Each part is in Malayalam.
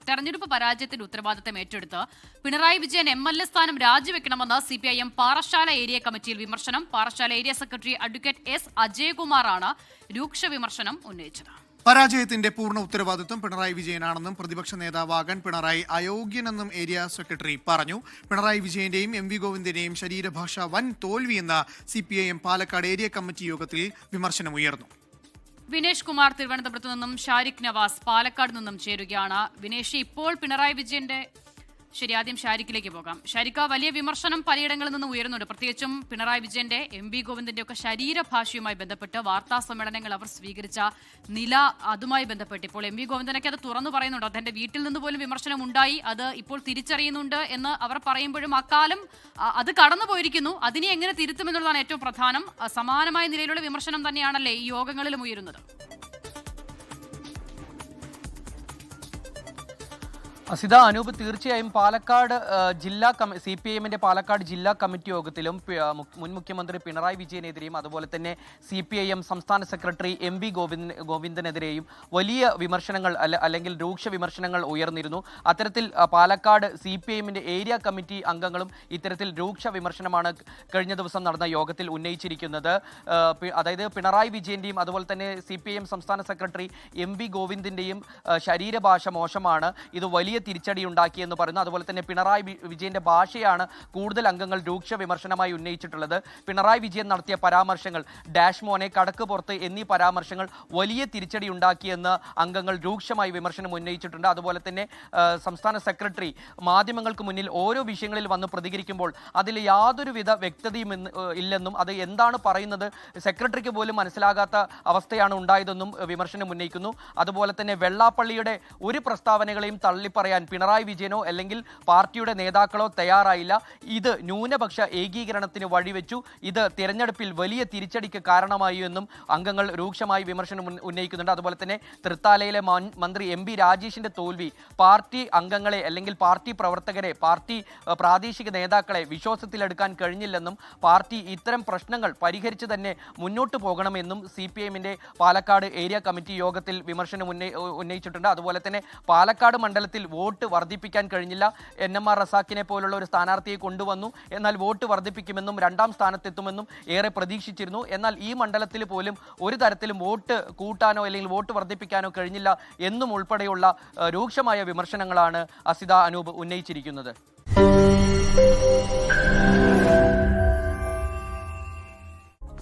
തെരഞ്ഞെടുപ്പ് പരാജയത്തിന്റെ ഉത്തരവാദിത്തം ഏറ്റെടുത്ത് പിണറായി വിജയൻ MLA സ്ഥാനം രാജിവെക്കണമെന്ന് CPIM പാറശാല ഏരിയ കമ്മിറ്റിയിൽ വിമർശനം. Parassala area secretary advocate S. അജയകുമാറാണ് രൂക്ഷ വിമർശനം ഉന്നയിച്ചത്. പരാജയത്തിന്റെ പൂർണ്ണ ഉത്തരവാദിത്വം പിണറായി വിജയനാണെന്നും പ്രതിപക്ഷ നേതാവാകാൻ പിണറായി അയോഗ്യനെന്നും ഏരിയ സെക്രട്ടറി പറഞ്ഞു. പിണറായി വിജയന്റെയും MV ഗോവിന്ദന്റെയും ശരീരഭാഷ വൻ തോൽവിയെന്ന CPIM പാലക്കാട് ഏരിയ കമ്മിറ്റി യോഗത്തിൽ വിമർശനമുയർന്നു. വിനേഷ് കുമാർ തിരുവനന്തപുരത്ത് നിന്നും ഷാരിഖ് നവാസ് പാലക്കാട് നിന്നും ചേരുകയാണ്. വിനേഷ്, ഇപ്പോൾ പിണറായി വിജയന്റെ ആദ്യം ഷാരിഖിലേക്ക് പോകാം. ഷാരിഖ, വലിയ വിമർശനം പലയിടങ്ങളിൽ നിന്ന് ഉയരുന്നുണ്ട്. പ്രത്യേകിച്ചും പിണറായി വിജയന്റെ MV ഗോവിന്ദന്റെ ഒക്കെ ശരീരഭാഷയുമായി ബന്ധപ്പെട്ട് വാർത്താ സമ്മേളനങ്ങൾ അവർ സ്വീകരിച്ച നില, അതുമായി ബന്ധപ്പെട്ട് ഇപ്പോൾ MV ഗോവിന്ദനൊക്കെ അത് തുറന്നു പറയുന്നുണ്ട്. അദ്ദേഹത്തിന്റെ വീട്ടിൽ നിന്ന് പോലും വിമർശനം ഉണ്ടായി, അത് ഇപ്പോൾ തിരിച്ചറിയുന്നുണ്ട് എന്ന് അവർ പറയുമ്പോഴും അക്കാലം അത് കടന്നുപോയിരിക്കുന്നു. അതിനെ എങ്ങനെ തിരുത്തുമെന്നുള്ളതാണ് ഏറ്റവും പ്രധാനം. സമാനമായ നിലയിലുള്ള വിമർശനം തന്നെയാണല്ലേ ഈ യോഗങ്ങളിലും ഉയരുന്നത്? അസിത, അനൂപ്, തീർച്ചയായും പാലക്കാട് ജില്ലാ CPIMന്റെ പാലക്കാട് ജില്ലാ കമ്മിറ്റി യോഗത്തിലും മുൻ മുഖ്യമന്ത്രി പിണറായി വിജയനെതിരെയും അതുപോലെ തന്നെ CPIM സംസ്ഥാന സെക്രട്ടറി MV ഗോവിന്ദനെതിരെയും വലിയ വിമർശനങ്ങൾ അല്ലെങ്കിൽ രൂക്ഷ വിമർശനങ്ങൾ ഉയർന്നിരുന്നു. അത്തരത്തിൽ പാലക്കാട് CPIMന്റെ ഏരിയ കമ്മിറ്റി അംഗങ്ങളും ഇത്തരത്തിൽ രൂക്ഷ വിമർശനമാണ് കഴിഞ്ഞ ദിവസം നടന്ന യോഗത്തിൽ ഉന്നയിച്ചിരിക്കുന്നത്. അതായത് പിണറായി വിജയന്റെയും അതുപോലെ തന്നെ CPIM സംസ്ഥാന സെക്രട്ടറി MV ഗോവിന്ദിന്റെയും ശരീരഭാഷ മോശമാണ്, ഇത് വലിയ തിരിച്ചടി ഉണ്ടാക്കിയെന്ന് പറയുന്നു. അതുപോലെ തന്നെ പിണറായി വിജയന്റെ ഭാഷയാണ് കൂടുതൽ അംഗങ്ങൾ രൂക്ഷ വിമർശനമായി ഉന്നയിച്ചിട്ടുള്ളത്. പിണറായി വിജയൻ നടത്തിയ പരാമർശങ്ങൾ, ഡാഷ് മോനെ, കടക്ക് പുറത്ത് എന്നീ പരാമർശങ്ങൾ വലിയ തിരിച്ചടി ഉണ്ടാക്കിയെന്ന് അംഗങ്ങൾ രൂക്ഷമായി വിമർശനം ഉന്നയിച്ചിട്ടുണ്ട്. അതുപോലെ തന്നെ സംസ്ഥാന സെക്രട്ടറി മാധ്യമങ്ങൾക്ക് മുന്നിൽ ഓരോ വിഷയങ്ങളിൽ വന്ന് പ്രതികരിക്കുമ്പോൾ അതിൽ യാതൊരുവിധ വ്യക്തതയും ഇല്ലെന്നും അത് എന്താണ് പറയുന്നത് സെക്രട്ടറിക്ക് പോലും മനസ്സിലാകാത്ത അവസ്ഥയാണ് ഉണ്ടായതെന്നും വിമർശനം ഉന്നയിക്കുന്നു. അതുപോലെ തന്നെ വെള്ളാപ്പള്ളിയുടെ ഒരു പ്രസ്താവനകളെയും തള്ളിപ്പറയാൻ പിണറായി വിജയനോ അല്ലെങ്കിൽ പാർട്ടിയുടെ നേതാക്കളോ തയ്യാറായില്ല. ഇത് ന്യൂനപക്ഷ ഏകീകരണത്തിന് വഴിവെച്ചു, ഇത് തിരഞ്ഞെടുപ്പിൽ വലിയ തിരിച്ചടിക്ക് കാരണമായി എന്നും അംഗങ്ങൾ രൂക്ഷമായി വിമർശനം ഉന്നയിക്കുന്നുണ്ട്. അതുപോലെ തന്നെ തൃത്താലയിലെ മന്ത്രി MB രാജേഷിന്റെ തോൽവി പാർട്ടി അംഗങ്ങളെ അല്ലെങ്കിൽ പാർട്ടി പ്രവർത്തകരെ, പാർട്ടി പ്രാദേശിക നേതാക്കളെ വിശ്വാസത്തിലെടുക്കാൻ കഴിഞ്ഞില്ലെന്നും പാർട്ടി ഇത്തരം പ്രശ്നങ്ങൾ പരിഹരിച്ച് തന്നെ മുന്നോട്ട് പോകണമെന്നും CPIMന്റെ പാലക്കാട് ഏരിയ കമ്മിറ്റി യോഗത്തിൽ വിമർശനം ഉന്നയിച്ചിട്ടുണ്ട്. അതുപോലെ തന്നെ പാലക്കാട് മണ്ഡലത്തിൽ വോട്ട് വർദ്ധിപ്പിക്കാൻ കഴിഞ്ഞില്ല. NMR റസാക്കിനെ പോലുള്ള ഒരു സ്ഥാനാർത്ഥിയെ കൊണ്ടുവന്നു, എന്നാൽ വോട്ട് വർദ്ധിപ്പിക്കുമെന്നും രണ്ടാം സ്ഥാനത്തെത്തുമെന്നും ഏറെ പ്രതീക്ഷിച്ചിരുന്നു. എന്നാൽ ഈ മണ്ഡലത്തിൽ പോലും ഒരു തരത്തിലും വോട്ട് കൂട്ടാനോ അല്ലെങ്കിൽ വോട്ട് വർദ്ധിപ്പിക്കാനോ കഴിഞ്ഞില്ല എന്നും ഉൾപ്പെടെയുള്ള രൂക്ഷമായ വിമർശനങ്ങളാണ് അസിത, അനൂപ് ഉന്നയിച്ചിരിക്കുന്നത്.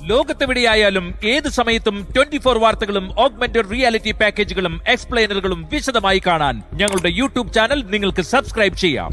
ലോകത്തെവിടെയായാലും ഏത് സമയത്തും 24 വാർത്തകളും ഓഗ്മെന്റഡ് റിയാലിറ്റി പാക്കേജുകളും എക്സ്പ്ലെയിനറുകളും വിശദമായി കാണാൻ ഞങ്ങളുടെ YouTube ചാനൽ നിങ്ങൾക്ക് സബ്സ്ക്രൈബ് ചെയ്യാം.